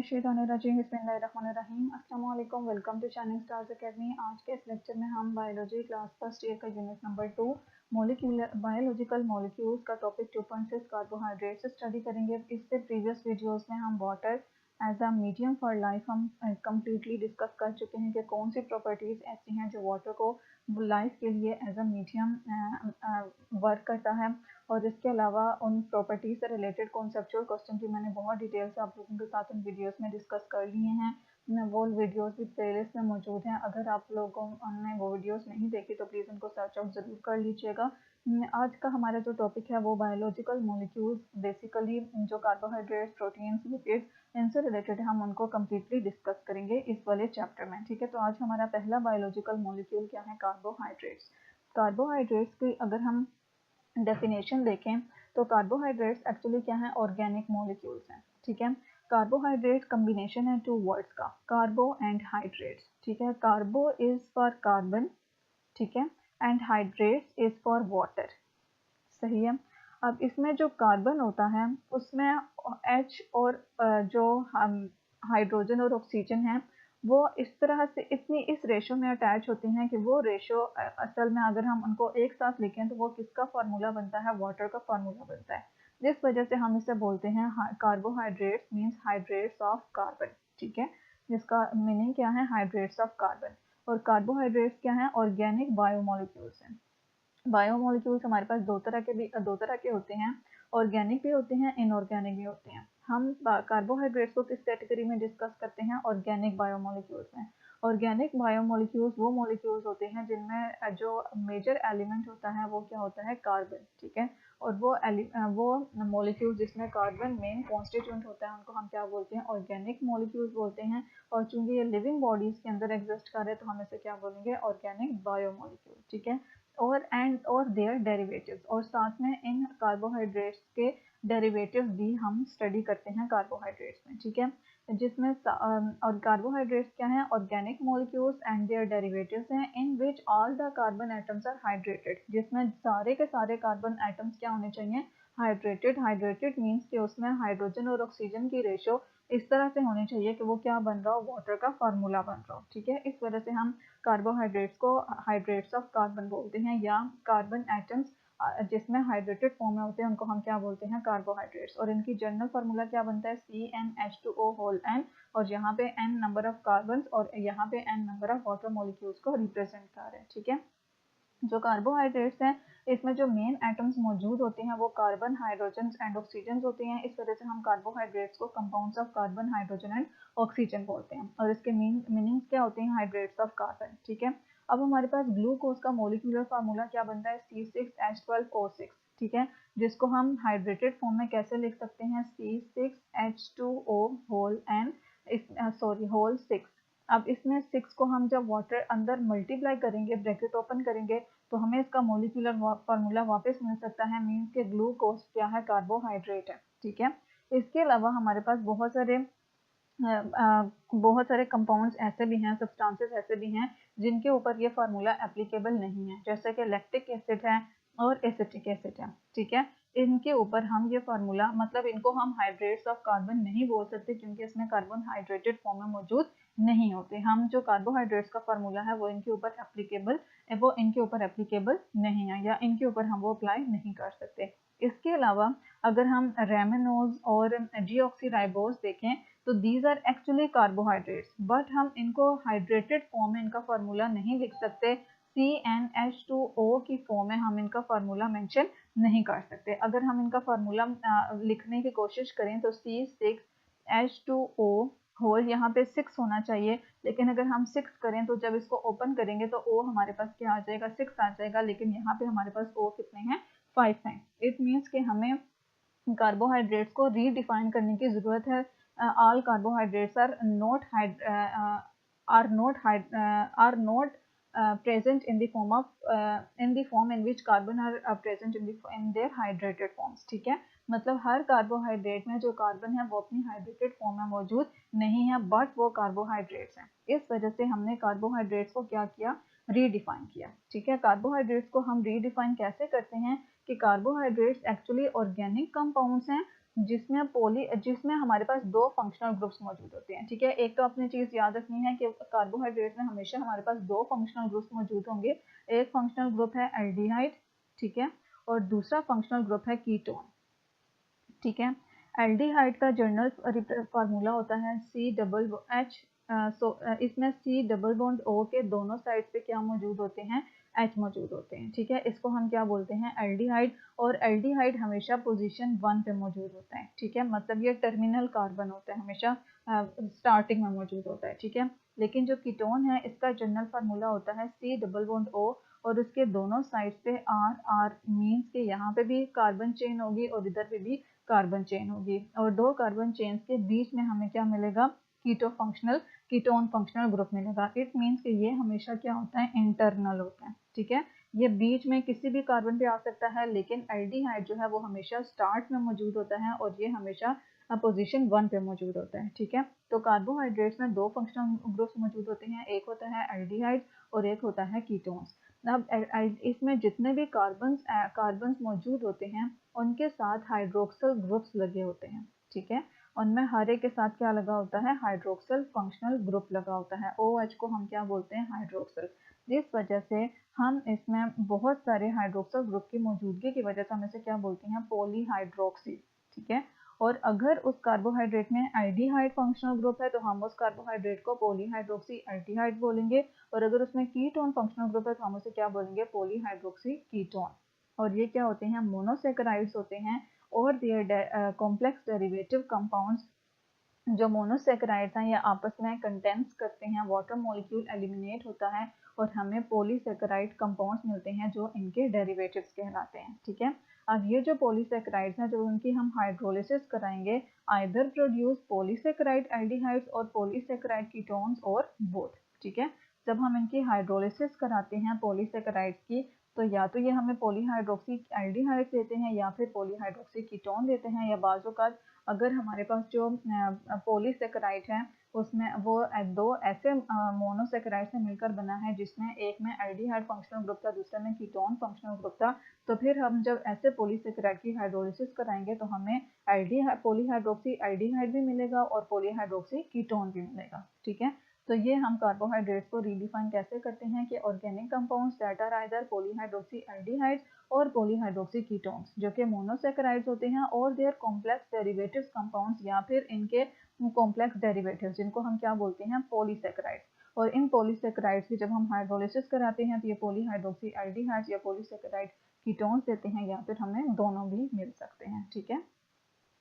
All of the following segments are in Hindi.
बिस्मिल्लाहिर्रहमानिर्रहीम बिस्मिल्लाहिर्रहमानिर्रहीम अस्सलाम वालेकुम। Welcome to shining stars academy. आज के इस लेक्चर में हम बायोलॉजी क्लास फर्स्ट ईयर का unit number 2 molecular biological molecules का टॉपिक 2.6 कार्बोहाइड्रेट से स्टडी करेंगे। इससे प्रीवियस वीडियोस में हम water as a medium for life हम कम्प्लीटली डिस्कस कर चुके हैं कि कौन सी प्रॉपर्टीज़ ऐसी हैं जो वाटर को लाइफ के लिए एज अ मीडियम वर्क करता है। और इसके अलावा उन प्रॉपर्टीज से रिलेटेड कॉन्सेप्चुअल क्वेश्चन भी मैंने बहुत डिटेल से आप लोगों के साथ उन वीडियोस में डिस्कस कर लिए हैं। वो वीडियोस भी प्लेलिस्ट में मौजूद हैं। अगर आप लोगों ने वो वीडियोस नहीं देखी तो प्लीज़ उनको सर्च आउट ज़रूर कर लीजिएगा। आज का हमारा जो टॉपिक है वो बायोलॉजिकल मॉलिक्यूल्स, बेसिकली जो कार्बोहाइड्रेट्स, प्रोटीन्स, लिपिड्स, इनसे रिलेटेड हम उनको कम्प्लीटली डिस्कस करेंगे इस वाले चैप्टर में। ठीक है, तो आज हमारा पहला बायोलॉजिकल मॉलिक्यूल क्या है? कार्बोहाइड्रेट्स। कार्बोहाइड्रेट्स की अगर हम डेफिनेशन देखें तो कार्बोहाइड्रेट्स एक्चुअली क्या है? ऑर्गेनिक मॉलिक्यूल्स हैं। ठीक है, कार्बोहाइड्रेट कम्बिनेशन है टू वर्ड्स का, कार्बो एंड हाइड्रेट्स। ठीक है, कार्बो इज फॉर कार्बन, ठीक है, and hydrates is for water. सही है। अब इसमें जो कार्बन होता है उसमें H और जो हाइड्रोजन और ऑक्सीजन है वो इस तरह से इतनी इस रेशो में अटैच होते हैं कि वो रेशो असल में अगर हम उनको एक साथ लिखें तो वो किसका फार्मूला बनता है? वाटर का फार्मूला बनता है। जिस वजह से हम इसे बोलते हैं carbohydrates means hydrates of carbon. ठीक है, जिसका मीनिंग क्या है? Hydrates of carbon. और कार्बोहाइड्रेट्स क्या है? ऑर्गेनिक बायोमोलिक्यूल्स हैं। बायोमोलिक्यूल्स हमारे पास दो तरह के होते हैं, ऑर्गेनिक भी होते हैं, इनऑर्गेनिक भी होते हैं। हम कार्बोहाइड्रेट्स को किस कैटेगरी में डिस्कस करते हैं? ऑर्गेनिक बायोमोलिक्यूल्स में। ऑर्गेनिक बायोमोलिक्यूल्स वो मॉलिक्यूल्स होते हैं जिनमें जो मेजर एलिमेंट होता है वो क्या होता है? कार्बन। ठीक है, और वो मॉलिक्यूल्स जिसमें कार्बन मेन कॉन्स्टिट्यूएंट होता है उनको हम क्या बोलते हैं? ऑर्गेनिक मॉलिक्यूल्स बोलते हैं। और चूंकि ये लिविंग बॉडीज के अंदर एग्जिस्ट कर रहे हैं तो हम इसे क्या बोलेंगे? Organic biomolecule. ठीक है, और देयर डेरिवेटिव्स, और साथ में इन कार्बोहाइड्रेट्स के डेरिवेटिव्स भी हम स्टडी करते हैं कार्बोहाइड्रेट्स में। ठीक है, जिसमें और कार्बोहाइड्रेट्स क्या है? Organic molecules and their derivatives हैं in which all the carbon atoms are hydrated, जिसमें सारे के सारे कार्बन एटम्स क्या होने चाहिए? हाइड्रेटेड। हाइड्रेटेड मीन्स कि उसमें हाइड्रोजन और ऑक्सीजन की रेशो इस तरह से होनी चाहिए कि वो क्या बन रहा हो? वाटर का फार्मूला बन रहा हो। ठीक है, इस वजह से हम कार्बोहाइड्रेट्स को हाइड्रेट्स ऑफ कार्बन बोलते हैं, या कार्बन एटम्स जिसमें हाइड्रेटेड फॉर्म में होते हैं उनको हम क्या बोलते हैं? कार्बोहाइड्रेट्स। और इनकी जनरल फार्मूला क्या बनता है? CnH2O होल n, और यहाँ पे n नंबर ऑफ कार्बन और यहाँ पे n number of water molecules को रिप्रेजेंट कर रहे हैं। ठीक है, जो कार्बोहाइड्रेट्स हैं इसमें जो मेन एटम्स मौजूद होते हैं वो कार्बन, हाइड्रोजन एंड ऑक्सीजन होते हैं। इस वजह से हम कार्बोहाइड्रेट्स को compounds of carbon, hydrogen and oxygen बोलते हैं। और इसके मीनिंग्स क्या होते हैं? Hydrates of carbon. ठीक है, अब हमारे पास ग्लूकोज का मोलिकुलर फार्मूला क्या बनता है? C6H12O6। ठीक है, जिसको हम हाइड्रेटेड फॉर्म में कैसे लिख सकते हैं? C6H2O whole n, whole 6। अब इसमें 6 को हम जब वाटर अंदर मल्टीप्लाई करेंगे, ब्रैकेट ओपन करेंगे, तो हमें इसका मोलिकुलर फार्मूला वापस मिल सकता है। मीन्स के ग्लूकोज क्या है? कार्बोहाइड्रेट है। ठीक है, इसके अलावा हमारे पास बहुत सारे कंपाउंड्स ऐसे भी हैं, सब्सटेंसेस ऐसे भी हैं जिनके ऊपर ये फार्मूला एप्लीकेबल नहीं है, जैसे कि लैक्टिक एसिड है और एसिटिक एसिड है। ठीक है, इनके ऊपर हम ये फार्मूला मतलब इनको हम हाइड्रेट्स ऑफ कार्बन नहीं बोल सकते क्योंकि इसमें कार्बन हाइड्रेटेड फॉर्म में मौजूद नहीं होते। हम जो कार्बोहाइड्रेट्स का फार्मूला है वो इनके ऊपर एप्लीकेबल नहीं है, या इनके ऊपर हम वो अप्लाई नहीं कर सकते। इसके अलावा अगर हम रेमिनोज और डीऑक्सीराइबोज देखें तो these are actually carbohydrates, but हम इनको हाइड्रेटेड फॉर्म में इनका फार्मूला नहीं लिख सकते। CnH2O की फॉर्म में हम इनका फार्मूला मेंशन नहीं कर सकते। अगर हम इनका फार्मूला लिखने की कोशिश करें तो C6H2O होल यहाँ पे 6 होना चाहिए, लेकिन अगर हम 6 करें तो जब इसको ओपन करेंगे तो O हमारे पास क्या आ जाएगा? 6 आ जाएगा, लेकिन यहाँ पे हमारे पास O कितने हैं? 5 हैं। इट मीन्स कि हमें कार्बोहाइड्रेट्स को रीडिफाइन करने की ज़रूरत है। All carbohydrates are not present in the form in which carbon are present in their hydrated forms। ठीक है, मतलब हर कार्बोहाइड्रेट में जो कार्बन है वो अपनी हाइड्रेटेड फॉर्म में मौजूद नहीं है, बट वो कार्बोहाइड्रेट्स हैं। इस वजह से हमने कार्बोहाइड्रेट्स को क्या किया? रीडिफाइन किया। ठीक है, कार्बोहाइड्रेट्स को हम रीडिफाइन कैसे करते हैं कि कार्बोहाइड्रेट्स एक्चुअली ऑर्गेनिक कंपाउंड्स हैं जिसमें हमारे पास दो फंक्शनल ग्रुप्स मौजूद होते हैं। ठीक है, एक तो अपनी चीज़ याद रखनी है कि कार्बोहाइड्रेट में हमेशा हमारे पास दो फंक्शनल ग्रुप्स मौजूद होंगे। एक फंक्शनल ग्रुप है एल्डिहाइड, ठीक है, और दूसरा फंक्शनल ग्रुप है कीटोन। ठीक है, एल्डिहाइड का जनरल फार्मूला होता है CH। इसमें C डबल बॉन्ड O के दोनों साइड पे क्या मौजूद होते हैं, H मौजूद होते हैं। ठीक है, इसको हम क्या बोलते हैं, एल्डिहाइड। और एल्डिहाइड हमेशा पोजीशन 1 पे मौजूद होता है। ठीक है, मतलब ये टर्मिनल कार्बन होता है, हमेशा स्टार्टिंग में मौजूद होता है। ठीक है, लेकिन जो कीटोन है इसका जनरल फार्मूला होता है C डबल बॉन्ड O, और उसके दोनों साइड पे R मीन्स के यहाँ पे भी कार्बन चेन होगी और इधर पे भी कार्बन चेन होगी, और दो कार्बन चेन के बीच में हमें क्या मिलेगा, कीटोन फंक्शनल ग्रुप मिलेगा। इट मीन्स कि ये हमेशा क्या होता है, इंटरनल होता है। ठीक है, ये बीच में किसी भी कार्बन पे आ सकता है, लेकिन एल्डिहाइड जो है वो हमेशा स्टार्ट में मौजूद होता है और ये हमेशा पोजीशन 1 पे मौजूद होता है। ठीक है, तो कार्बोहाइड्रेट्स में दो फंक्शनल ग्रुप्स मौजूद होते हैं, एक होता है एल्डिहाइड और एक होता है कीटोन्स। अब इसमें जितने भी कार्बन्स मौजूद होते हैं उनके साथ हाइड्रोक्सल ग्रुप्स लगे होते हैं। ठीक है, उनमें हर एक के साथ क्या लगा होता है, हाइड्रोक्सल फंक्शनल ग्रुप लगा होता है। OH को हम क्या बोलते हैं, हाइड्रोक्सल। जिस वजह से हम इसमें बहुत सारे हाइड्रोक्सल ग्रुप की मौजूदगी की वजह से हम इसे क्या बोलते हैं, पॉलीहाइड्रोक्सी। ठीक है, और अगर उस कार्बोहाइड्रेट में एल्डिहाइड फंक्शनल ग्रुप है तो हम उस कार्बोहाइड्रेट को पॉलीहाइड्रोक्सी एल्डिहाइड बोलेंगे, और अगर उसमें कीटोन फंक्शनल ग्रुप है तो हम उसे क्या बोलेंगे, पॉलीहाइड्रोक्सी कीटोन। और ये क्या होते हैं, मोनोसेकेराइड्स होते हैं, और देयर कॉम्प्लेक्स डेरिवेटिव कंपाउंड्स। जो मोनोसेकेराइड्स हैं ये आपस में कंडेंस करते हैं, वाटर मॉलिक्यूल एलिमिनेट होता है और हमें पॉलीसेकेराइड कंपाउंड्स मिलते हैं जो इनके डेरिवेटिव्स कहलाते हैं। ठीक है, अब ये जो पॉलीसेकेराइड्स हैं जो उनकी हम हाइड्रोलिसिस कराएंगे, आइदर प्रोड्यूस पॉलीसेकेराइड एल्डिहाइड्स और पॉलीसेकेराइड कीटोन्स और बोथ। ठीक है, जब हम इनकी हाइड्रोलिसिस कराते हैं पॉलीसेकेराइड्स की, तो या तो ये हमें पॉलीहाइड्रोक्सी एल्डिहाइड देते हैं या फिर पॉलीहाइड्रोक्सी कीटोन देते हैं, या बाज़ औक़ात अगर हमारे पास जो पॉलीसेकेराइड है उसमें वो दो ऐसे मोनोसेकेराइड से मिलकर बना है जिसमें एक में एल्डिहाइड फंक्शनल ग्रुप था, दूसरे में कीटोन फंक्शनल ग्रुप था, तो फिर हम जब ऐसे पॉलीसेकेराइड की हाइड्रोलिसिस कराएंगे तो हमें पॉलीहाइड्रोक्सी एल्डिहाइड भी मिलेगा और पॉलीहाइड्रोक्सी कीटोन भी मिलेगा। ठीक है, तो ये हम कार्बोहाइड्रेट्स को रीडिफाइन कैसे करते हैं कि organic compounds that are either polyhydroxy aldehydes और पॉलीहाइड्रोक्सी कीटोन्स जो कि मोनोसेकेराइड्स होते हैं, और देयर कॉम्प्लेक्स डेरिवेटिव्स कंपाउंड्स या फिर इनके कॉम्प्लेक्स डेरिवेटिव्स जिनको हम क्या बोलते हैं, पॉलीसेकेराइड्स। और इन पॉलीसेकेराइड्स की जब हम हाइड्रोलिसिस कराते हैं तो ये पॉलीहाइड्रोक्सी एल्डिहाइड्स या पॉलीसेकेराइड कीटोन्स देते हैं, या फिर हमें दोनों भी मिल सकते हैं। ठीक है,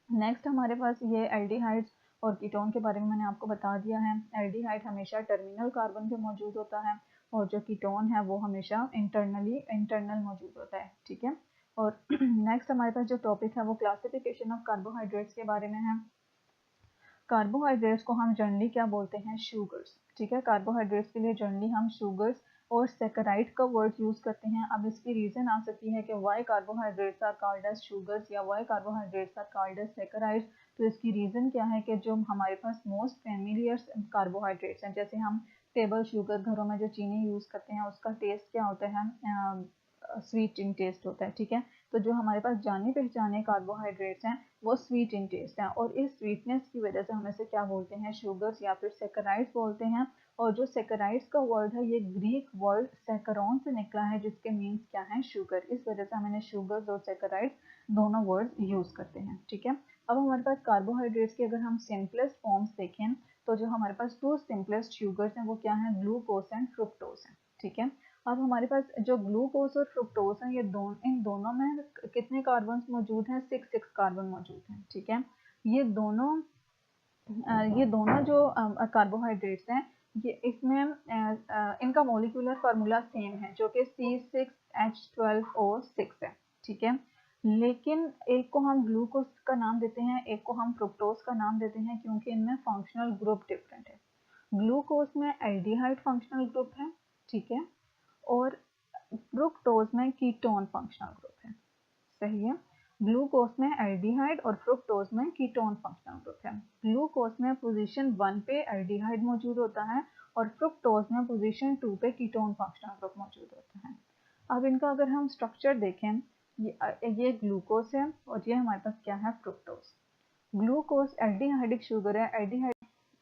नेक्स्ट हमारे पास ये एल्डिहाइड्स और कीटोन के बारे में मैंने आपको बता दिया है। एल्डिहाइड हमेशा टर्मिनल कार्बन पे मौजूद होता है और जो कीटोन है वो हमेशा इंटरनल मौजूद होता है। ठीक है, और नेक्स्ट हमारे पास जो टॉपिक है वो क्लासिफिकेशन ऑफ कार्बोहाइड्रेट्स के बारे में है। कार्बोहाइड्रेट्स को हम जनरली क्या बोलते हैं, शुगर्स। ठीक है, कार्बोहाइड्रेट्स के लिए जनरली हम शुगर्स और सेकेराइड का वर्ड यूज़ करते हैं। अब इसकी रीज़न आ सकती है कि why carbohydrates are called as sugars या why carbohydrates are called as saccharides. तो इसकी रीज़न क्या है कि जो हमारे पास मोस्ट फेमिलियर कार्बोहाइड्रेट्स हैं, जैसे हम टेबल शुगर घरों में जो चीनी यूज़ करते हैं उसका टेस्ट क्या होता है, स्वीट इन टेस्ट होता है। ठीक है, तो जो हमारे पास जाने पहचाने कार्बोहाइड्रेट्स हैं वो स्वीट इन टेस्ट हैं, और इस स्वीटनेस की वजह से हम इसे क्या बोलते हैं, शुगर्स या फिर सेकेराइड्स बोलते हैं। और जो सेकेराइड्स का वर्ड है ये ग्रीक वर्ड सेकरॉन से निकला है जिसके मीन्स क्या है, शुगर। इस वजह से हमने शुगर्स और सेकेराइड्स दोनों वर्ड यूज़ करते हैं। ठीक है, अब हमारे पास कार्बोहाइड्रेट्स की अगर हम सिंपलेस्ट फॉर्म्स देखें तो जो हमारे पास टू सिंपलेस्ट शुगर्स हैं वो क्या हैं, ग्लूकोस एंड फ्रुक्टोज हैं। ठीक है, अब हमारे पास जो ग्लूकोज और फ्रुक्टोज हैं ये इन दोनों में कितने कार्बन मौजूद हैं, 6 कार्बन मौजूद हैं। ठीक है, ये दोनों जो कार्बोहाइड्रेट्स हैं ये इसमें इनका मॉलिक्यूलर फार्मूला सेम है जो कि C6H12O6 है। ठीक है, लेकिन एक को हम ग्लूकोज का नाम देते हैं, एक को हम फ्रुक्टोज का नाम देते हैं, क्योंकि इनमें फंक्शनल ग्रुप डिफरेंट है। ग्लूकोज में एल्डिहाइड फंक्शनल ग्रुप है, ठीक है, और फ्रुक्टोज में कीटोन फंक्शनल ग्रुप है। सही है, ग्लूकोज में एल्डिहाइड और फ्रुक्टोज में कीटोन फंक्शनल ग्रुप है। ग्लूकोज में पोजीशन 1 पे एल्डिहाइड मौजूद होता है और फ्रुक्टोज में पोजीशन 2 पे कीटोन फंक्शनल ग्रुप मौजूद होता है। अब इनका अगर हम स्ट्रक्चर देखें, ये ग्लूकोज है और ये हमारे पास क्या है, फ्रुक्टोज। ग्लूकोज एल्डिहाइडिक शुगर है।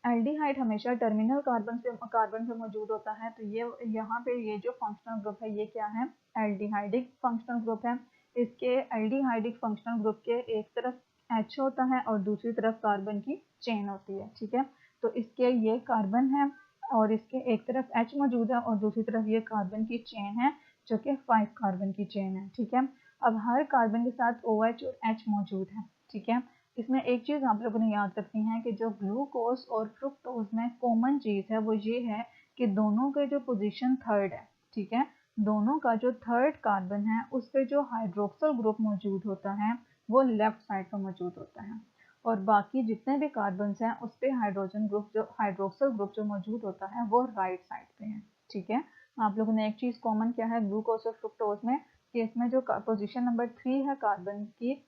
एल्डिहाइड हमेशा टर्मिनल कार्बन पे मौजूद होता है। तो ये यहाँ पे ये जो फंक्शनल ग्रुप है ये क्या है, एल्डिहाइडिक फंक्शनल ग्रुप है। इसके एल्डिहाइडिक फंक्शनल ग्रुप के एक तरफ H होता है और दूसरी तरफ कार्बन की चेन होती है, ठीक है। तो इसके ये कार्बन है और इसके एक तरफ H मौजूद है और दूसरी तरफ ये कार्बन की चेन है जो कि 5 कार्बन की चेन है, ठीक है। अब हर कार्बन के साथ OH और H मौजूद है, ठीक है। इसमें एक चीज़ आप लोगों ने याद रखनी है कि जो ग्लूकोज और फ्रुक्टोज में कॉमन चीज़ है वो ये है कि दोनों के जो पोजीशन थर्ड है, ठीक है, दोनों का जो थर्ड कार्बन है उस पर जो हाइड्रोक्सल ग्रुप मौजूद होता है वो लेफ्ट साइड पर मौजूद होता है और बाकी जितने भी कार्बन हैं उस पर हाइड्रोजन ग्रुप जो हाइड्रोक्सल ग्रुप जो मौजूद होता है वो राइट साइड पे है, ठीक है। आप लोगों ने एक चीज़ कॉमन क्या है ग्लूकोज और फ्रुक्टोज में कि इसमें जो पोजीशन नंबर 3 है कार्बन की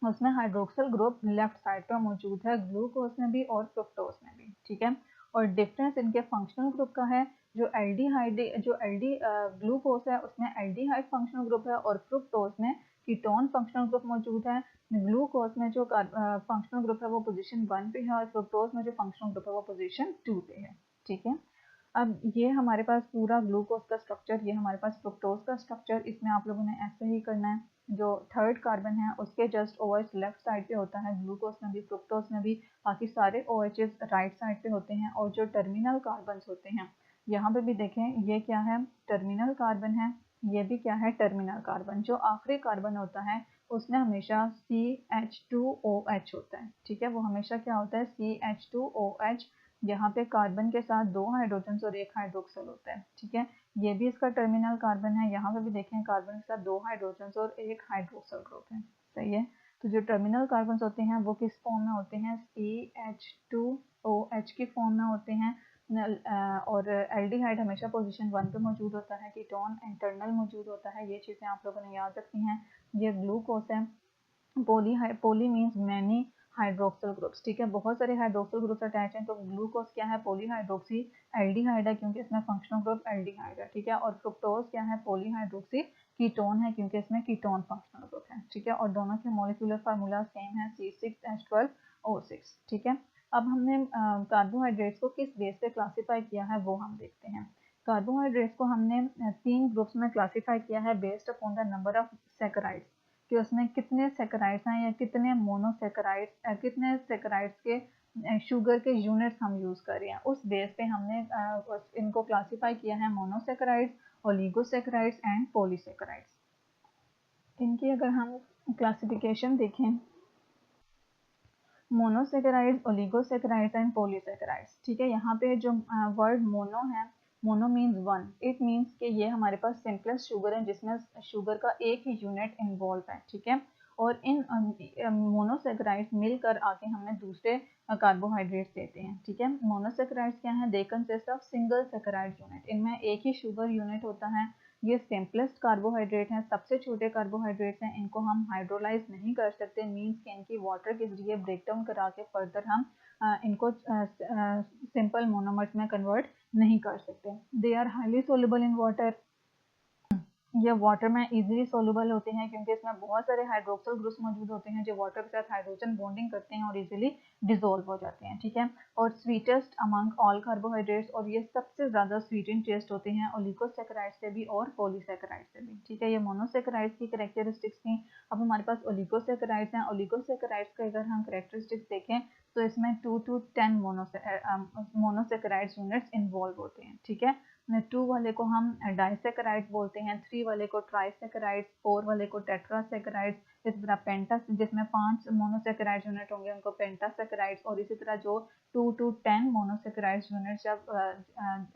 उसमें हाइड्रोक्सल ग्रुप लेफ्ट साइड पर मौजूद है, ग्लूकोज में भी और फ्रुक्टोज में भी, ठीक है। और डिफरेंस इनके फंक्शनल ग्रुप का है, जो एल्डी ग्लूकोज है उसमें एल्डिहाइड फंक्शनल ग्रुप है और फ्रुक्टोज में कीटोन फंक्शनल ग्रुप मौजूद है। ग्लूकोज में जो फंक्शनल ग्रुप है वो पोजीशन 1 पे है और फ्रुक्टोज में जो फंक्शनल ग्रुप है वो पोजीशन 2 पे है, ठीक है। अब ये हमारे पास पूरा ग्लूकोज का स्ट्रक्चर, ये हमारे पास फ्रुक्टोज का स्ट्रक्चर, इसमें आप लोगों ने ऐसे ही करना है। जो थर्ड कार्बन है उसके जस्ट OH लेफ्ट साइड पे होता है, ग्लूकोज में भी फ्रुक्टोज में भी, बाकी सारे OHs राइट साइड पे होते हैं। और जो टर्मिनल कार्बन होते हैं यहाँ पे भी देखें ये क्या है, टर्मिनल कार्बन है, ये भी क्या है टर्मिनल कार्बन। जो आखिरी कार्बन होता है उसमें हमेशा CH2OH होता है, ठीक है, वो हमेशा क्या होता है CH2OH। यहाँ पे कार्बन के साथ 2 हाइड्रोजन और 1 हाइड्रोक्सल होता है, ठीक है। ये भी इसका टर्मिनल कार्बन है, यहाँ पे भी देखें कार्बन के साथ 2 हाइड्रोजन और 1 हाइड्रोक्सल ग्रुप है, सही है। तो जो टर्मिनल कार्बन होते हैं वो किस फॉर्म में होते हैं, CH2OH की फॉर्म में होते हैं। और एल्डिहाइड हमेशा पोजीशन 1 पे मौजूद होता है, कीटोन इंटरनल मौजूद होता है। ये चीज़ें आप लोगों ने याद रखनी है। ये ग्लूकोज है, पोली मीन्स मैनी हाइड्रोक्सल ग्रुप्स, ठीक है, बहुत सारे हाइड्रोक्सल ग्रुप्स अटैच हैं। तो ग्लूकोज क्या है, पॉलीहाइड्रोक्सी एल्डिहाइड है क्योंकि इसमें फंक्शनल ग्रुप एल्डिहाइड है, ठीक है। और फ्रुक्टोज क्या है, पॉलीहाइड्रोक्सी कीटोन है क्योंकि इसमें कीटोन फंक्शनल ग्रुप है, ठीक है। और दोनों के मॉलिक्यूलर फार्मूला सेम है C6H12O6, ठीक है। अब हमने कार्बोहाइड्रेट्स को किस बेस पे क्लासीफाई किया है वो हम देखते हैं। कार्बोहाइड्रेट्स को हमने 3 ग्रुप्स में क्लासीफाई किया है based upon the number of saccharides, कि उसमें कितने सैकराइड्स हैं या कितने मोनोसैकराइड्स, कितने सैकराइड्स के शुगर के यूनिट्स हम यूज़ कर रहे हैं, उस बेस पे हमने इनको क्लासीफाई किया है मोनोसैकराइड्स, ओलिगोसैकराइड्स एंड पॉलीसैकराइड्स। इनकी अगर हम क्लासिफिकेशन देखें, मोनोसैकराइड्स, ओलिगोसैकराइड्स एंड पॉलीसैकराइड्स, ठीक है। यहाँ पे जो वर्ड मोनो है, mono means one, it means कि ये हमारे पास सिंपलेस्ट शुगर है जिसमें शुगर का एक ही यूनिट इन्वॉल्व है, ठीक है। और इन मोनोसैकराइड्स मिलकर आके हमें दूसरे कार्बोहाइड्रेट्स देते हैं, ठीक है। मोनोसैकराइड्स क्या है, they consist of single saccharide unit, इनमें एक ही शुगर यूनिट होता है। ये सिंपलेस्ट कार्बोहाइड्रेट हैं, सबसे छोटे कार्बोहाइड्रेट्स हैं, इनको हम हाइड्रोलाइज नहीं कर सकते, मीन्स कि इनकी वाटर के जरिए ब्रेक डाउन करा के फर्दर हम इनको सिंपल मोनोमर्स में कन्वर्ट नहीं कर सकते। They are highly soluble in water, ये वाटर में इजीली सोलूबल होते हैं क्योंकि इसमें बहुत सारे हाइड्रोक्सल ग्रुप्स मौजूद होते हैं जो वाटर के साथ हाइड्रोजन बॉन्डिंग करते हैं और इजीली डिसॉल्व हो जाते हैं, ठीक है। और स्वीटेस्ट अमंग ऑल कार्बोहाइड्रेट्स, और ये सबसे ज़्यादा स्वीट इन टेस्ट होते हैं ओलिगोसैकराइड्स से भी और पॉलीसैकराइड्स से भी, ठीक है। ये मोनोसैकराइड्स की कैरेक्टरिस्टिक्स थी। अब हमारे पास ओलिगोसैकराइड्स हैं। ओलिगोसैकराइड्स का अगर हम कैरेक्टरिस्टिक्स देखें तो इसमें 2 to 10 मोनोसैकराइड्स यूनिट्स इन्वॉल्व होते हैं, ठीक है। 2 वाले को हम डाइसैकराइड्स बोलते हैं, 3 वाले को ट्राइसैकराइड्स, 4 वाले को टेट्रासैकराइड्स, इस तरह पेंटा जिसमें 5 मोनोसैकराइड्स यूनिट होंगे उनको पेंटासैकराइड्स, और इसी तरह जो 2 to 10 मोनोसैकराइड्स यूनिट जब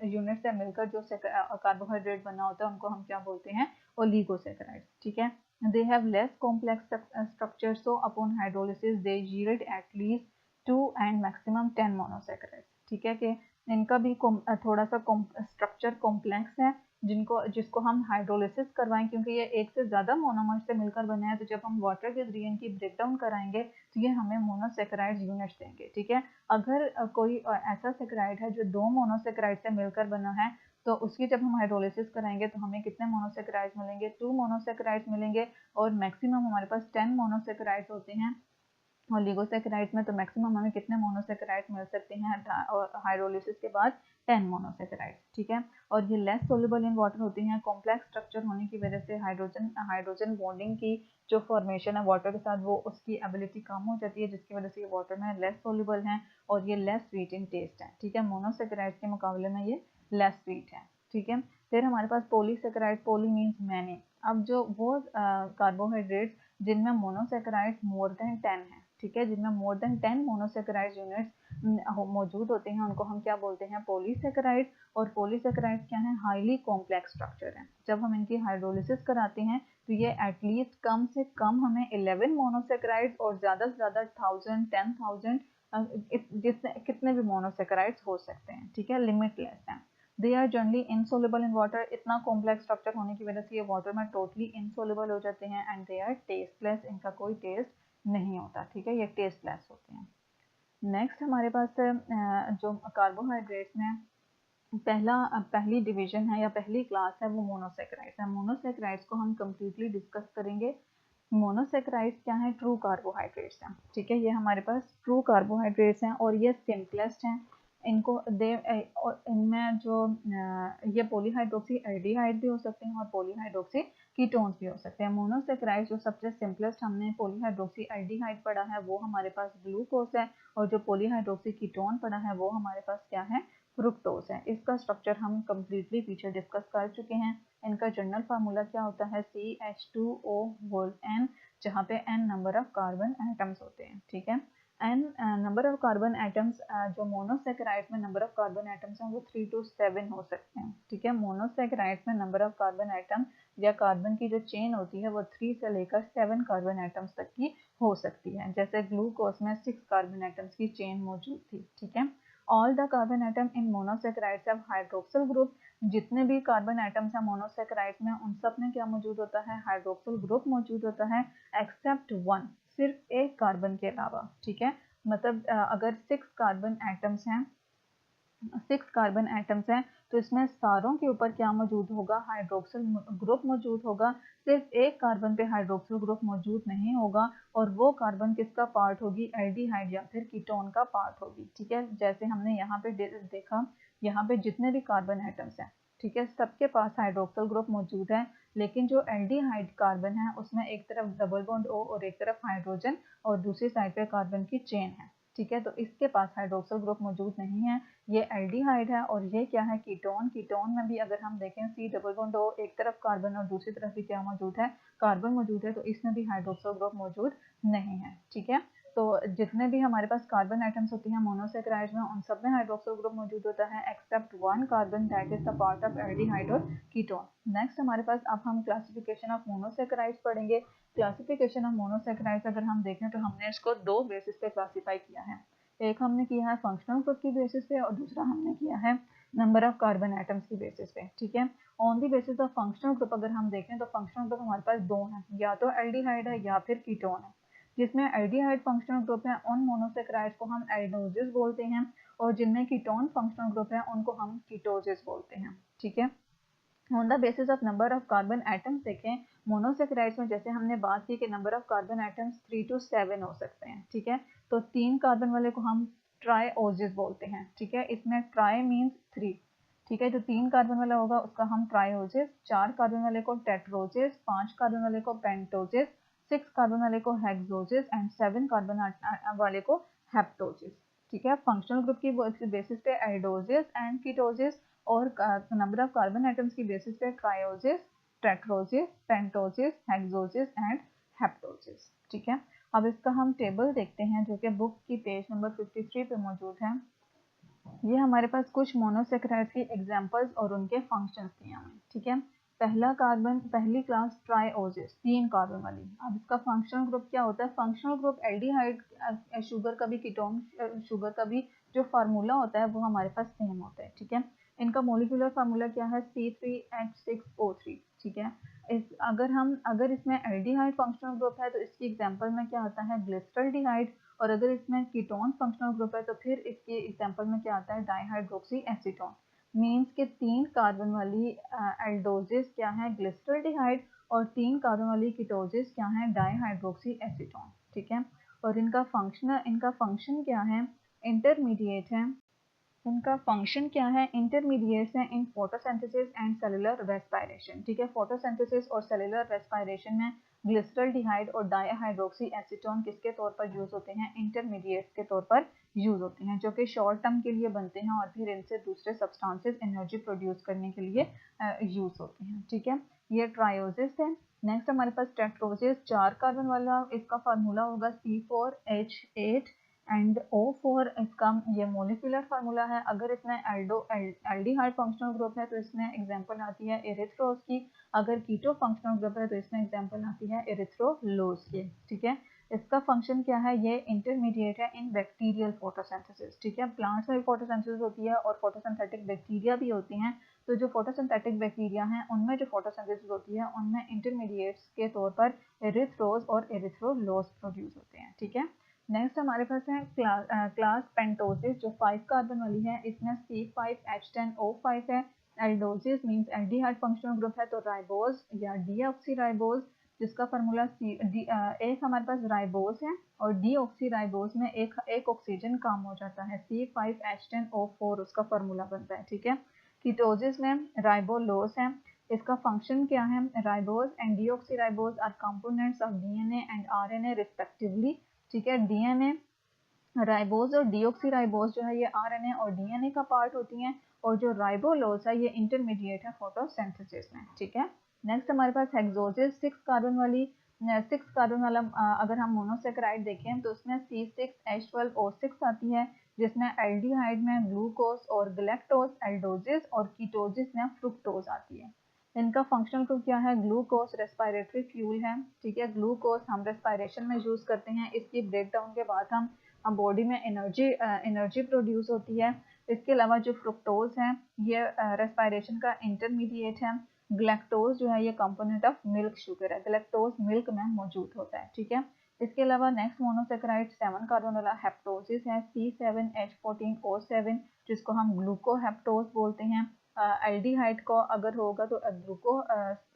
यूनिट से मिलकर जो कार्बोहाइड्रेट बना होता है उनको हम क्या बोलते हैं, ओलिगोसैकराइड्स, ठीक है। They have less complex structure, so upon hydrolysis they yield at least 2 and maximum 10 monosaccharides, ठीक है। कि इनका भी थोड़ा सा स्ट्रक्चर कॉम्प्लेक्स है जिसको हम हाइड्रोलिसिस करवाएं क्योंकि ये एक से ज़्यादा मोनोमर से मिलकर बने हैं। तो जब हम वाटर के जरिए इनकी ब्रेक डाउन कराएंगे तो ये हमें मोनोसैकराइड यूनिट्स देंगे, ठीक है। अगर कोई ऐसा सैकराइड है जो 2 मोनोसैकराइड से मिलकर बना है तो उसकी जब हम हाइड्रोलिसिस कराएंगे तो हमें कितने मोनोसैकराइड्स मिलेंगे, 2 मोनोसैकराइड्स मिलेंगे, और मैक्सिमम हमारे पास 10 मोनोसैकराइड्स होते हैं ओलिगोसैकेराइड में तो मैक्सिमम हमें कितने मोनोसैकेराइड मिल सकते हैं हाइड्रोलिसिस के बाद 10 मोनोसैकेराइड, ठीक है। और ये लेस सोल्यूबल इन वाटर होती हैं, कॉम्प्लेक्स स्ट्रक्चर होने की वजह से हाइड्रोजन बॉन्डिंग की जो फॉर्मेशन है वाटर के साथ वो उसकी एबिलिटी कम हो जाती है, जिसकी वजह से ये वाटर में लेस सोल्यूबल हैं और ये लेस स्वीट इन टेस्ट है, ठीक है। मोनोसैकेराइड के मुकाबले में ये लेस स्वीट है, ठीक है। फिर हमारे पास पॉलीसैकेराइड, पॉली मीन्स मैनी। अब जो वो कार्बोहाइड्रेट्स जिनमें मोनोसैकेराइड मोर देन 10 है, ठीक है, जिनमें मोर देन 10 मोनोसैकेराइड यूनिट्स मौजूद होते हैं, उनको हम क्या बोलते हैं, पॉलीसैकेराइड। और पॉलीसैकेराइड क्या है, हाईली कॉम्प्लेक्स स्ट्रक्चर है। जब हम इनकी हाइड्रोलिसिस कराते हैं तो ये एटलीस्ट कम से कम हमें 11 मोनोसैकेराइड और ज़्यादा से ज़्यादा 1000 10,000 जितने कितने भी मोनोसैकेराइड्स हो सकते हैं, ठीक है, लिमिटलेस है। They are generally insoluble in water, इतना कॉम्प्लेक्स स्ट्रक्चर होने की वजह से ये वाटर में टोटली इनसोल्युबल हो जाते हैं। एंड दे आर टेस्टलेस, इनका कोई टेस्ट नहीं होता, ठीक है, ये टेस्टलेस होते हैं। नेक्स्ट हमारे पास जो कार्बोहाइड्रेट्स में पहली डिवीजन है या पहली क्लास है वो मोनोसैकेराइड्स है। मोनोसैकेराइड्स को हम कम्प्लीटली डिस्कस करेंगे। मोनोसैकेराइड्स क्या है, ट्रू कार्बोहाइड्रेट्स हैं, ठीक है, ये हमारे पास ट्रू कार्बोहाइड्रेट्स हैं और ये सिंपलेस्ट हैं। इनको इनमें जो ये पॉलीहाइड्रोक्सी एल्डिहाइड भी हो सकते हैं और पॉलीहाइड्रोक्सी कीटोन्स भी हो सकते हैं। मोनोसैकेराइड्स जो सबसे सिंपलेस्ट हमने पॉलीहाइड्रोक्सी एल्डिहाइड पढ़ा है वो हमारे पास ग्लूकोज है, और जो पॉलीहाइड्रोक्सी कीटोन पढ़ा है वो हमारे पास क्या है, फ्रुक्टोज है। इसका स्ट्रक्चर हम कम्प्लीटली पीछे डिस्कस कर चुके हैं। इनका जनरल फार्मूला क्या होता है, CH2O, जहाँ पे n number of carbon atoms होते हैं, ठीक है। n number of carbon atoms, जो मोनोसैकेराइड में नंबर ऑफ कार्बन एटम्स हैं वो 3 to 7 हो सकते हैं, ठीक है। मोनोसैकेराइड में नंबर ऑफ कार्बन एटम या कार्बन की जो चेन होती है वो 3 से लेकर 7 कार्बन एटम्स तक की हो सकती है। जैसे ग्लूकोज में 6 कार्बन एटम्स की चेन मौजूद थी, ठीक है। All the carbon atom in monosaccharides have hydroxyl group, जितने भी कार्बन एटम्स हैं मोनोसैकेराइड्स में उन सब में क्या मौजूद होता है, हाइड्रोक्सिल ग्रुप मौजूद होता है, एक्सेप्ट वन, सिर्फ एक कार्बन के अलावा, ठीक है। मतलब अगर 6 कार्बन एटम्स हैं तो इसमें सारों के ऊपर क्या मौजूद होगा, हाइड्रोक्सिल ग्रुप मौजूद होगा। सिर्फ एक कार्बन पे हाइड्रोक्सिल ग्रुप मौजूद नहीं होगा, और वो कार्बन किसका पार्ट होगी, एल्डिहाइड या फिर कीटोन का पार्ट होगी, ठीक है। जैसे हमने यहाँ पे देखा, यहाँ पे जितने भी कार्बन एटम्स हैं, ठीक है, सबके पास हाइड्रोक्सिल ग्रुप मौजूद है, लेकिन जो एल्डिहाइड कार्बन है उसमें एक तरफ डबल बॉन्ड O और एक तरफ हाइड्रोजन और दूसरी साइड पे कार्बन की चेन है, ठीक है। तो इसके पास हाइड्रोक्सिल ग्रुप मौजूद नहीं है, ये एल्डिहाइड है। और ये क्या है, कीटोन। कीटोन में भी अगर हम देखें C डबल बॉन्ड O, एक तरफ कार्बन और दूसरी तरफ भी क्या मौजूद है, कार्बन मौजूद है, तो इसमें भी हाइड्रोक्सिल ग्रुप मौजूद नहीं है, ठीक है। तो जितने भी हमारे पास कार्बन आइटम्स होती हैं मोनोसैकेराइड्स में उन सब में हाइड्रोक्सिल ग्रुप मौजूद होता है, except one carbon that is the part of aldehyde और कीटोन। नेक्स्ट हमारे पास अब हम क्लासिफिकेशन ऑफ मोनोसैकेराइड्स पढ़ेंगे। क्लासिफिकेशन ऑफ मोनोसैकेराइड्स अगर हम देखें तो हमने इसको दो बेसिस पे क्लासीफाई किया है। एक हमने किया है फंक्शनल ग्रुप की बेसिस पे और दूसरा हमने किया है नंबर ऑफ कार्बन एटम्स की बेसिस पे, ठीक है। On the basis of functional group अगर हम देखें तो फंक्शनल ग्रुप हमारे पास दो हैं, या तो एल्डिहाइड है या फिर कीटोन है। जिसमें एल्डिहाइड फंक्शनल ग्रुप है उन मोनोसैकेराइड्स को हम एल्डोजेस बोलते हैं, और जिनमें कीटोन फंक्शनल ग्रुप है उनको हम कीटोजेस बोलते हैं, ठीक है। On the basis of number of carbon atoms देखें, मोनोसैकेराइड्स में जैसे हमने बात की कि number of carbon atoms 3 to 7 हो सकते हैं, ठीक है। तो 3 कार्बन वाले को हम ट्राइओजेस बोलते हैं, ठीक है। इसमें ट्राई मीन्स 3, ठीक है। जो 3 कार्बन वाला होगा उसका हम ट्राइओजेस, 4 कार्बन वाले को टेट्रोजेस, 5 कार्बन वाले को पेंटोजेस, 6 कार्बन वाले को हेक्सोजेस एंड 7 कार्बन वाले को हेप्टोजेस, ठीक है। फंक्शनल ग्रुप की बेसिस पे एल्डोजेस एंड कीटोजेस, और नंबर ऑफ कार्बन एटम्स की बेसिस पे ट्राइओजेस, टेट्रोजेस, पेंटोजेस, हेक्सोजेस एंड हेप्टोजेस, ठीक है। अब इसका हम टेबल देखते हैं जो कि बुक की पेज नंबर 53 पे मौजूद है। ये हमारे पास कुछ मोनोसैकेराइड्स की एग्जांपल्स और उनके फंक्शंस दिए हुए हैं, ठीक है। पहला कार्बन, पहली क्लास ट्राइओजेस, 3 कार्बन वाली। अब इसका फंक्शनल ग्रुप क्या होता है, फंक्शनल ग्रुप एल्डिहाइड शुगर का भी, कीटोन शुगर का भी जो फार्मूला होता है वो हमारे पास सेम होता है, ठीक है। इनका मोलिकुलर फार्मूला क्या है, C3H6O3, ठीक है। अगर इसमें एल्डिहाइड फंक्शनल ग्रुप है तो इसकी एग्जांपल में क्या आता है, ग्लिसरॉल्डिहाइड। और अगर इसमें कीटोन फंक्शनल ग्रुप है तो फिर इसके एग्जांपल में क्या आता है, डाइहाइड्रोक्सी एसीटोन। मीन्स के 3 कार्बन वाली एल्डोजेस क्या है, ग्लिसरॉल्डिहाइड, और 3 कार्बन वाली कीटोजेस क्या है, डाइहाइड्रोक्सी एसीटोन, ठीक है। और इनका फंक्शन क्या है, इंटरमीडिएट है। इनका फंक्शन क्या है, इंटरमीडिएट्स हैं in photosynthesis and cellular respiration. ठीक है, फोटोसिंथेसिस और सेलुलर रेस्पिरेशन में ग्लिसरल्डिहाइड और डायहाइड्रोक्सी एसीटोन किसके तौर पर यूज होते हैं, इंटरमीडिएट्स के तौर पर यूज होते हैं, जो कि शॉर्ट टर्म के लिए बनते हैं और फिर इनसे दूसरे सब्सटेंसेस एनर्जी प्रोड्यूस करने के लिए यूज होते हैं। ठीक है, ये ट्रायोसिस है। नेक्स्ट हमारे पास टेट्रोसिस, 4 कार्बन वाला, इसका फार्मूला होगा C4H8 एंड O4, इसका ये मोलिकुलर फार्मूला है। अगर इसमें एल्डिहाइड फंक्शनल ग्रुप है तो इसमें एग्जांपल आती है एरिथ्रोज की, अगर कीटो फंक्शनल ग्रुप है तो इसमें एग्जांपल आती है एरिथ्रोलोज की। ठीक है, इसका फंक्शन क्या है, ये इंटरमीडिएट है इन बैक्टीरियल फोटोसिंथेसिस। ठीक है, प्लांट्स में भी फोटोसिंथेसिस होती है और फोटोसिंथेटिक बैक्टीरिया भी होती हैं। तो जो फोटोसिंथेटिक बैक्टीरिया हैं उनमें जो फोटोसिंथेसिस होती है उनमें इंटरमीडिएट्स के तौर पर एरिथ्रोज और एरिथ्रोलोज प्रोड्यूस होते हैं। ठीक है, नेक्स्ट हमारे पास है क्लास पेंटोसिस, जो 5 कार्बन वाली है, इसमें C5H10O5 है। Aldoses means aldehyde functional group है, तो राइबोज या डीऑक्सीराइबोज, जिसका फार्मूला एक हमारे पास राइबोज है और डीऑक्सीराइबोज में एक ऑक्सीजन कम हो जाता है, C5H10O4 उसका फार्मूला बनता है। ठीक है, कीटोसिस में राइबोलोज है, इसका फंक्शन क्या है, ribose and deoxyribose are components of DNA and RNA respectively. ठीक है, डीएनए, राइबोज और डीऑक्सीराइबोज जो है ये आरएनए और डीएनए का पार्ट होती हैं, और जो राइबोलोज है ये इंटरमीडिएट है फोटोसिंथेसिस में। ठीक है, नेक्स्ट हमारे पास हेक्सोसिस, 6 कार्बन वाला अगर हम मोनोसेकेराइड देखें तो उसमें C6H12O6 आती है, जिसमें एल्डिहाइड में ग्लूकोज और गैलेक्टोज, एल्डोसिस और कीटोसिस में फ्रुक्टोज आती है। इनका फंक्शनल ग्रुप क्या है, ग्लूकोज रेस्पिरेटरी फ्यूल है। ठीक है, ग्लूकोज हम रेस्पिरेशन में यूज करते हैं, इसकी ब्रेकडाउन के बाद हम बॉडी में एनर्जी प्रोड्यूस होती है। इसके अलावा जो फ्रुक्टोज है ये रेस्पिरेशन का इंटरमीडिएट है। ग्लैक्टोज जो है ये कंपोनेंट ऑफ मिल्क शुगर है, ग्लैक्टोज मिल्क में मौजूद होता है। ठीक है, इसके अलावा नेक्स्ट मोनोसेकेराइड 7 कार्बन वाला हेप्टोसिस है, C7H14O7, जिसको हम ग्लूकोहेप्टोज बोलते हैं। एल्डिहाइड को अगर होगा तो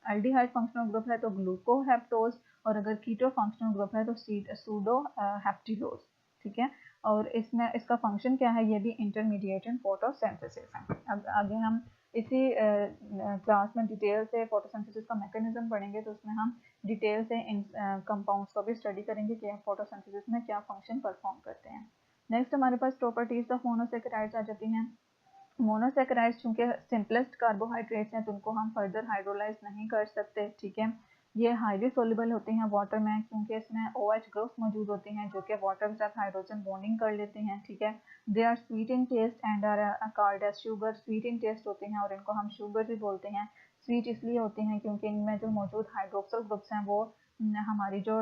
एल्डिहाइड फंक्शनल ग्रुप है तो ग्लूकोहेप्टोज, और अगर कीटो फंक्शनल ग्रुप है तो सूडो हेप्टिलोज। ठीक है, और इसमें इसका फंक्शन क्या है, ये भी इंटरमीडिएट इन फोटोसिंथेसिस है। अब आगे हम इसी क्लास में डिटेल से फोटोसिंथेसिस का मैकेनिज्म पढ़ेंगे, तो उसमें हम डिटेल से इन कंपाउंड्स को भी स्टडी करेंगे कि फोटोसिंथेसिस में क्या फंक्शन परफॉर्म करते हैं। नेक्स्ट हमारे पास प्रॉपर्टीज ऑफ मोनोसेकेराइड्स आ जाती हैं। मोनोसेकेराइड्स चूंकि सिंपलेस्ट कार्बोहाइड्रेट्स हैं तो उनको हम फर्दर हाइड्रोलाइज नहीं कर सकते। ठीक है, ये हाईली सोल्यूबल होते हैं वाटर में, क्योंकि इसमें OH ग्रुप्स मौजूद होते हैं जो कि वाटर के साथ हाइड्रोजन बॉन्डिंग कर लेते हैं। ठीक है, they are sweet in taste and are called as sugar, sweet in taste होते हैं और इनको हम शुगर भी बोलते हैं। स्वीट इसलिए होते हैं क्योंकि इनमें जो मौजूद हाइड्रोक्सल ग्रुप्स हैं वो हमारी जो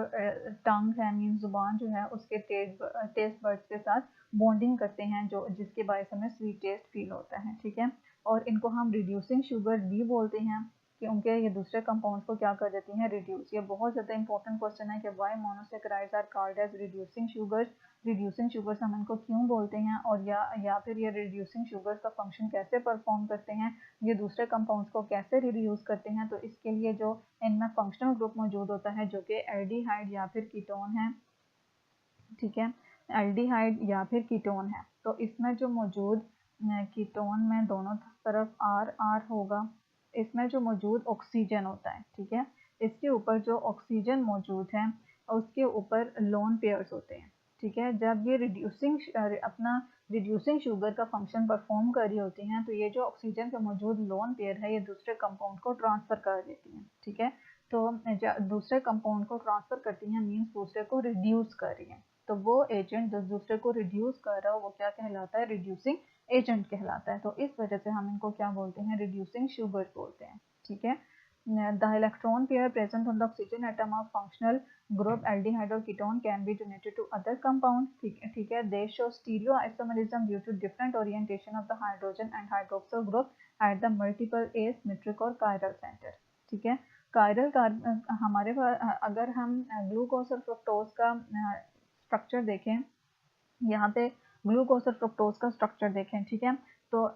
टंग है मीन जुबान जो है उसके टेस्ट बर्ड्स के साथ बॉन्डिंग करते हैं, जो जिसके बायस हमें स्वीट टेस्ट फील होता है। ठीक है, और इनको हम रिड्यूसिंग शुगर भी बोलते हैं क्योंकि ये दूसरे कंपाउंड्स को क्या कर देती हैं, रिड्यूस। ये बहुत ज़्यादा इंपॉर्टेंट क्वेश्चन है कि why monosaccharides are called as reducing sugars, reducing sugars हम इनको क्यों बोलते हैं, और या फिर ये रिड्यूसिंग शुगर्स का फंक्शन कैसे परफॉर्म करते हैं, ये दूसरे कंपाउंड्स को कैसे रिड्यूस करते हैं। तो इसके लिए जो इनमें फंक्शनल ग्रुप मौजूद होता है जो कि एल्डिहाइड या फिर कीटोन है। ठीक है, एल्डिहाइड या फिर कीटोन है, तो इसमें जो मौजूद कीटोन में दोनों तरफ आर आर होगा, इसमें जो मौजूद ऑक्सीजन होता है। ठीक है, इसके ऊपर जो ऑक्सीजन मौजूद है उसके ऊपर लोन पेयर्स होते हैं। ठीक है, जब ये अपना रिड्यूसिंग शुगर का फंक्शन परफॉर्म कर रही होती हैं तो ये जो ऑक्सीजन का मौजूद लोन पेयर है ये दूसरे कंपाउंड को ट्रांसफर कर देती हैं। ठीक है, तो दूसरे कंपाउंड को ट्रांसफर करती हैं मीन्स दूसरे को रिड्यूस कर रही है, तो वो एजेंट जो दूसरे को रिड्यूस कर रहा हो वो क्या कहलाता है, रिड्यूसिंग एजेंट कहलाता है। तो इस वजह से हम इनको क्या बोलते हैं, रिड्यूसिंग शुगर बोलते हैं। ठीक है, the electron pair present on the oxygen atom of functional group aldehyde और ketone can be donated to other compound. ठीक है, they show stereo isomerism due to different orientation of the hydrogen and hydroxyl group at the multiple asymmetric और कायरल सेंटर। ठीक है, कायरल कार्बन हमारे पास अगर हम ग्लूकोज और फ्रुक्टोज का स्ट्रक्चर देखें, यहाँ पे ग्लूकोज और फ्रुक्टोज का स्ट्रक्चर देखें। ठीक है, तो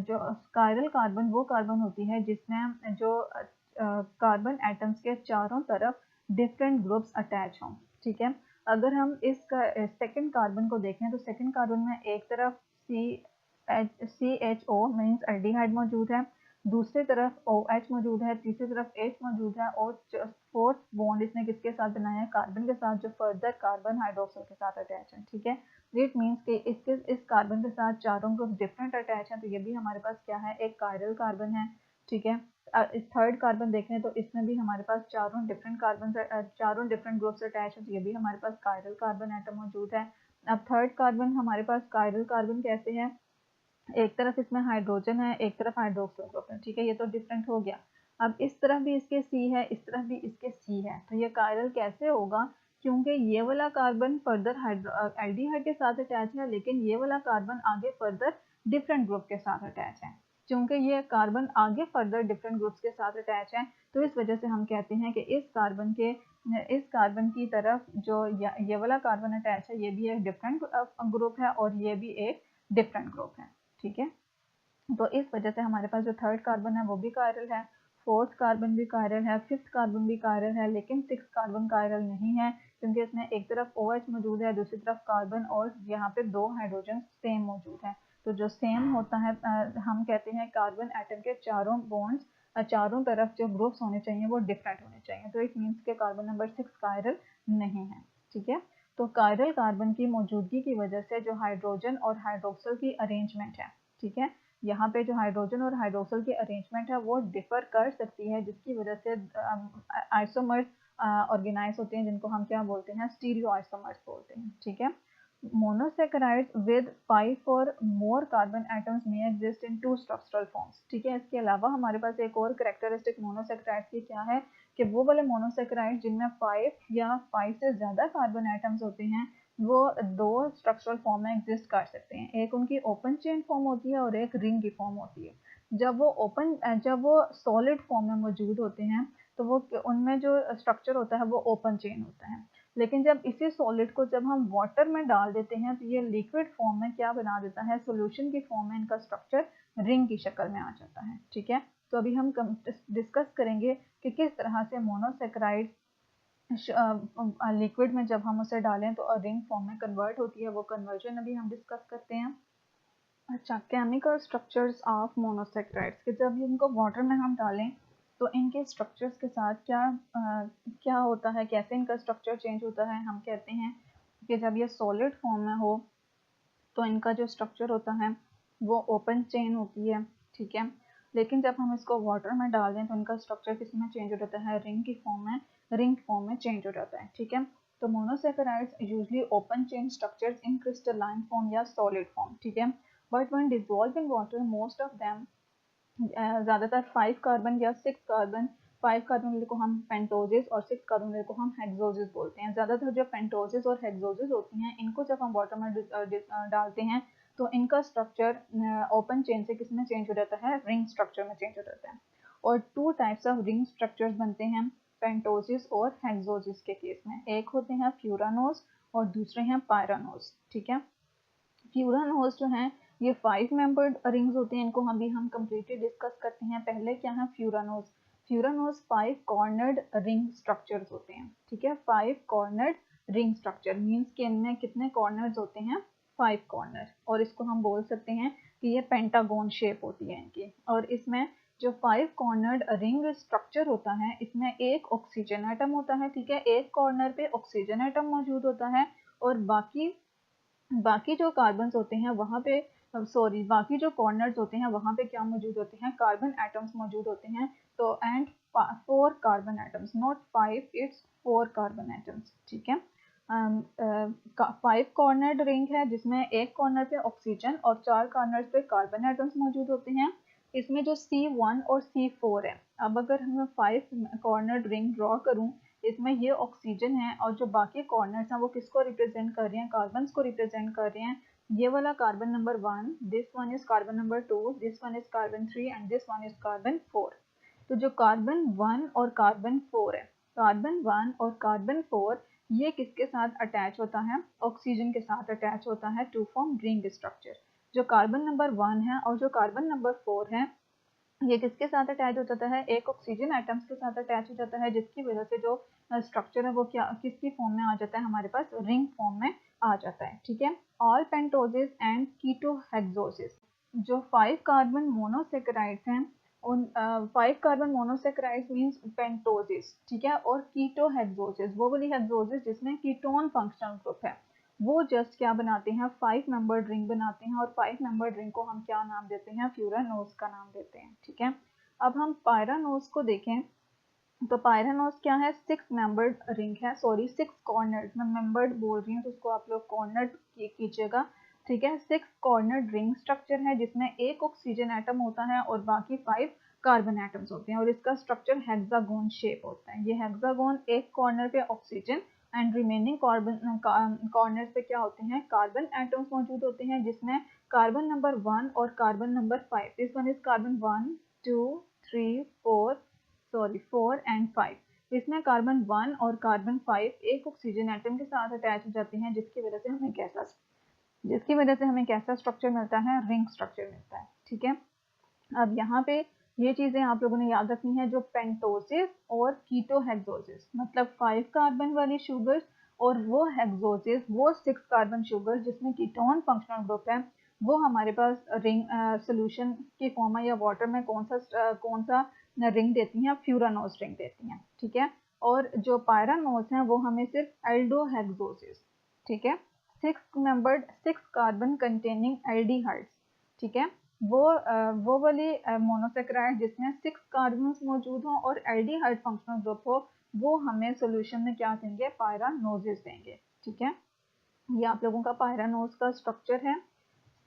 जो कायरल कार्बन वो कार्बन होती है जिसमें जो कार्बन एटम्स के चारों तरफ डिफरेंट ग्रुप्स अटैच हों। ठीक है, अगर हम इस सेकंड कार्बन को देखें तो सेकंड कार्बन में एक तरफ CHO मीन्स एल्डिहाइड मौजूद है, दूसरी तरफ OH मौजूद है, तीसरी तरफ H मौजूद है और फोर्थ बॉन्ड इसने किसके साथ बनाया है, कार्बन के साथ, जो फर्दर कार्बन हाइड्रोक्साइड के साथ अटैच है। ठीक है, इट मीन्स कि इस कार्बन के साथ चारों ग्रुप डिफरेंट अटैच हैं, तो ये भी हमारे पास क्या है, एक कायरल कार्बन है। ठीक है, इस थर्ड कार्बन देखें तो इसमें भी हमारे पास चारों डिफरेंट कार्बन चारों डिफरेंट ग्रुप से अटैच है, तो ये भी हमारे पास कायरल कार्बन एटम मौजूद है। अब थर्ड कार्बन हमारे पास कायरल कार्बन कैसे है, एक तरफ इसमें हाइड्रोजन है, एक तरफ हाइड्रोक्सिल ग्रुप है। ठीक है, ये तो डिफरेंट हो गया। अब इस तरफ भी इसके C है, इस तरफ भी इसके C है, तो ये कायरल कैसे होगा, क्योंकि ये वाला कार्बन फर्दर एल्डिहाइड के साथ अटैच है, लेकिन ये वाला कार्बन आगे फर्दर डिफरेंट ग्रुप के साथ अटैच है। क्योंकि ये कार्बन आगे फर्दर डिफरेंट ग्रुप्स के साथ अटैच है, तो इस वजह से हम कहते हैं कि इस कार्बन की तरफ जो ये वाला कार्बन अटैच है, ये भी एक डिफरेंट ग्रुप है और ये भी एक डिफरेंट ग्रुप है। ठीक है, तो इस वजह से हमारे पास जो थर्ड कार्बन है वो भी कायरल है, फोर्थ कार्बन भी कायरल है, फिफ्थ कार्बन भी कायरल है, लेकिन सिक्स कार्बन कायरल नहीं है, क्योंकि इसमें एक तरफ OH मौजूद है, दूसरी तरफ कार्बन और यहाँ पे दो हाइड्रोजन सेम मौजूद है। तो जो सेम होता है हम कहते हैं कार्बन एटम के चारों बॉन्ड्स चारों तरफ जो ग्रुप्स होने चाहिए वो डिफरेंट होने चाहिए, तो इट मीन्स के कार्बन नंबर 6 कायरल नहीं है। ठीक है, तो कायरल कार्बन की मौजूदगी की वजह से जो हाइड्रोजन और हाइड्रोक्सल की अरेंजमेंट है, ठीक है, यहाँ पे जो हाइड्रोजन और हाइड्रोक्सल की अरेंजमेंट है वो डिफर कर सकती है, जिसकी वजह से आइसोमर्स ऑर्गेनाइज होते हैं, जिनको हम क्या बोलते हैं, स्टीरियो आइसोमर्स बोलते हैं। ठीक है, मोनोसैकेराइड्स विद 5 और मोर कार्बन एटम्स में एग्जिस्ट इन 2 स्ट्रक्चरल फॉर्म्स। ठीक है, इसके अलावा हमारे पास एक और कैरेक्टरिस्टिक मोनोसैकेराइड्स की क्या है कि वो वाले मोनोसैकेराइड्स जिनमें 5 या 5 से ज़्यादा कार्बन एटम्स होते हैं वो दो स्ट्रक्चरल फॉर्म में एग्जिस्ट कर सकते हैं, एक उनकी ओपन चेन फॉर्म होती है और एक रिंग की फॉर्म होती है। जब वो सॉलिड फॉर्म में मौजूद होते हैं तो वो उनमें जो स्ट्रक्चर होता है वो ओपन चेन होता है, लेकिन जब इसी सॉलिड को जब हम वाटर में डाल देते हैं तो ये लिक्विड फॉर्म में क्या बना देता है, सॉल्यूशन की फॉर्म में इनका स्ट्रक्चर रिंग की शक्ल में आ जाता है। ठीक है, तो अभी हम डिस्कस करेंगे कि किस तरह से मोनोसैकेराइड लिक्विड में जब हम उसे डालें तो रिंग फॉर्म में कन्वर्ट होती है, वो कन्वर्जन अभी हम डिस्कस करते हैं। अच्छा, केमिकल स्ट्रक्चर्स ऑफ मोनोसैकेराइड्स कि जब इनको वाटर में हम डालें तो इनके स्ट्रक्चर्स के साथ क्या होता है, कैसे इनका स्ट्रक्चर चेंज होता है। हम कहते हैं कि जब ये सॉलिड फॉर्म में हो तो इनका जो स्ट्रक्चर होता है वो ओपन चेन होती है। ठीक है, लेकिन जब हम इसको वाटर में डाल दें तो इनका स्ट्रक्चर किस में चेंज हो जाता है, रिंग फॉर्म में चेंज हो जाता है। ठीक है, तो monosaccharides usually open chain structures in crystalline form या सॉलिड फॉर्म। ठीक है, but when dissolve in water most of them ज़्यादातर 5 कार्बन या 6 कार्बन, 5 कार्बन को हम पेंटोजेस और 6 कार्बन को हम हेक्सोजेस बोलते हैं। ज़्यादातर जो पेंटोजेस और हेक्सोजेस होती हैं इनको जब हम वाटर में डालते हैं तो इनका स्ट्रक्चर ओपन चेन से किस में चेंज हो जाता है, रिंग स्ट्रक्चर में चेंज हो जाता है। और 2 टाइप्स ऑफ रिंग स्ट्रक्चर्स बनते हैं पेंटोजेस और हेक्सोजेस के केस में, एक होते हैं फ्यूरानोज और दूसरे हैं पायरानोज। ठीक है, फ्यूरानोज जो हैं ये 5 मेंबर्ड रिंग्स होते हैं, इनको हम कंप्लीटली डिस्कस करते हैं। पहले क्या है फ्यूरानोज, 5 कॉर्नर्ड रिंग स्ट्रक्चर्स होते हैं। ठीक है, 5 कॉर्नर्ड रिंग स्ट्रक्चर मींस कि इनमें कितने कॉर्नर्स होते हैं, 5 कॉर्नर, और इसको हम बोल सकते हैं कि ये पेंटागोन शेप होती है इनकी। और इसमें जो 5 कॉर्नर्ड रिंग स्ट्रक्चर होता है इसमें एक ऑक्सीजन एटम होता है। ठीक है, एक कॉर्नर पे ऑक्सीजन एटम मौजूद होता है और बाकी जो कार्बन होते हैं वहाँ पे बाकी जो कॉर्नर्स होते हैं वहाँ पे क्या मौजूद होते हैं, कार्बन एटम्स मौजूद होते हैं। तो and 4 carbon atoms, not 5, it's 4 carbon atoms. ठीक है, 5 कॉर्नर्ड रिंग है जिसमें एक कॉर्नर पे ऑक्सीजन और 4 कॉर्नर्स पे कार्बन एटम्स मौजूद होते हैं। इसमें जो C1 और C4 है, अब अगर मैं 5 कॉर्नर्ड रिंग ड्रॉ करूँ, इसमें ये ऑक्सीजन है और जो बाकी कॉर्नर्स हैं वो किसको रिप्रेजेंट कर रहे हैं, कार्बन को रिप्रेजेंट कर रहे हैं। ये वाला carbon number 1, this one is carbon number 2, this one is carbon 3 and this one is carbon 4। तो जो कार्बन 1 और कार्बन 4 है, कार्बन 1 और कार्बन 4 ये किसके साथ अटैच होता है, ऑक्सीजन के साथ अटैच होता है टू फॉर्म रिंग स्ट्रक्चर। जो कार्बन नंबर 1 है और जो कार्बन नंबर 4 है ये किसके साथ अटैच हो जाता है, एक ऑक्सीजन एटम्स के साथ अटैच हो जाता है, जिसकी वजह से जो स्ट्रक्चर है वो क्या किसकी फॉर्म में आ जाता है, हमारे पास रिंग फॉर्म में आ जाता है। ठीक है, ऑल पेंटोजेस एंड कीटोहेक्सोसिस, जो 5 कार्बन मोनोसेकेराइड्स हैं उन 5 कार्बन मोनोसेकेराइड्स मींस पेंटोजेस, ठीक है, और कीटोहेक्सोसिस वो वाली हेक्सोसिस जिसमें कीटोन फंक्शनल ग्रुप है, वो जस्ट क्या बनाते हैं, 5 मेंबर्ड रिंग बनाते हैं, और 5 मेंबर्ड रिंग को हम क्या नाम देते हैं, फ्यूरानोस का नाम देते हैं। ठीक है, अब हम पायरानोस को देखें तो पायरानोस क्या है, 6 मेंबर्ड रिंग है, सॉरी 6 कॉर्नर्ड, मैं मेंबर्ड बोल रही हूँ तो उसको आप लोग कॉर्नर्ड कीजिएगा। ठीक है, 6 कॉर्नर्ड रिंग स्ट्रक्चर है जिसमें एक ऑक्सीजन एटम होता है और बाकी 5 कार्बन एटम्स होते हैं, और इसका स्ट्रक्चर हेक्सागोन शेप होता है। ये हेक्सागोन एक कॉर्नर पे oxygen and remaining carbon corner पे क्या होते हैं, कार्बन एटम्स मौजूद होते हैं, जिसमें कार्बन नंबर 1 और carbon number 5, this one is carbon 1 2 3 4 and 5, इसमें कार्बन 1 और कार्बन 5 एक ऑक्सीजन एटम के साथ अटैच हो जाते हैं, जिसकी वजह से हमें कैसा स्ट्रक्चर मिलता है, रिंग स्ट्रक्चर मिलता है। ठीक है, अब यहाँ पे ये चीजें आप लोगों ने याद रखनी है, जो पेंटोसिस और कीटोहेक्सोसिस, मतलब 5 कार्बन वाली शुगर्स, और वो हेक्सोसिस वो 6 कार्बन शुगर जिसमें कीटोन फंक्शनल ग्रुप है, वो हमारे पास रिंग सोल्यूशन की फॉर्म है या वाटर में कौन सा रिंग देती हैं, फ्यूरानोस रिंग देती हैं। ठीक है, और जो पायरानोस हैं वो हमें सिर्फ एल्डोहेक्सोसिस, ठीक है, 6 कार्बन कंटेनिंग एल्डिहाइड्स, ठीक है, वो वाली मोनोसेकेराइड जिसमें 6 कार्बन मौजूद हों और एल्डिहाइड फंक्शनल ग्रुप हो, वो हमें सोल्यूशन में क्या देंगे, पायरानोसिस देंगे। ठीक है, ये आप लोगों का पायरानोस का स्ट्रक्चर है,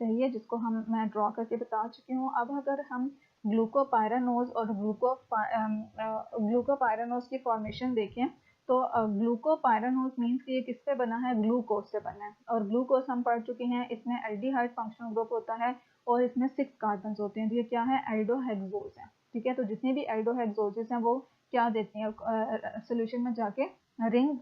सही है, जिसको मैं ड्रॉ करके बता चुकी हूँ। अब अगर हम ग्लूकोपायरानोस और ग्लूकोपायरानोस की फॉर्मेशन देखें तो ग्लूकोपायरानोस मीन्स कि ये किससे बना है, ग्लूकोज से बना है, और ग्लूकोज हम पढ़ चुके हैं, इसमें एल्डिहाइड फंक्शनल ग्रुप होता है और इसमें 6 कार्बन होते हैं, तो ये क्या है, एल्डोहेक्सोज है। ठीक है, तो जितने भी एल्डोहेक्सोजेस हैं वो क्या देते हैं, सोल्यूशन में जाके रिंग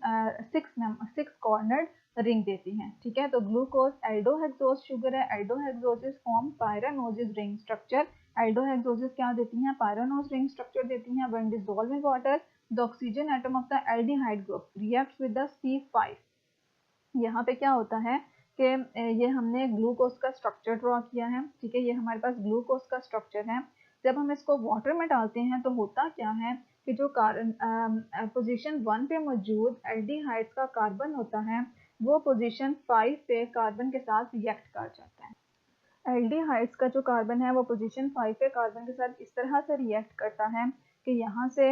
6 कॉर्नर्ड रिंग देती हैं। ठीक है, तो ग्लूकोज एल्डोहेक्सोज शुगर है, एल्डोहेक्सोजेस फॉर्म पायरानोसिस रिंग स्ट्रक्चर, एल्डोहेक्सोजेस क्या देती हैं, पायरानोस रिंग स्ट्रक्चर देती हैं। When dissolve in water the oxygen atom of the aldehyde group reacts with the C5, यहाँ पे क्या होता है कि ये हमने ग्लूकोज का स्ट्रक्चर ड्रॉ किया है। ठीक है, ये हमारे पास ग्लूकोज का स्ट्रक्चर है, जब हम इसको वाटर में डालते हैं तो होता क्या है कि जो पोजीशन 1 पे मौजूद एल्डिहाइड्स का कार्बन होता है वो पोजीशन 5 पे कार्बन के साथ रिएक्ट कर जाता है। एल्डिहाइड्स का जो कार्बन है वो पोजीशन 5 पे कार्बन के साथ इस तरह से रिएक्ट करता है कि यहाँ से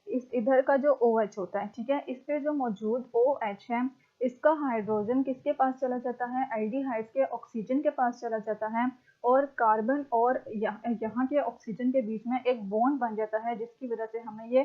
इस इधर का जो OH होता है, ठीक है, इस पे जो मौजूद OH है इसका हाइड्रोजन किसके पास चला जाता है, एल्डिहाइड्स के ऑक्सीजन के पास चला जाता है, और कार्बन और यहाँ के ऑक्सीजन के बीच में एक बॉन्ड बन जाता है, जिसकी वजह से हमें ये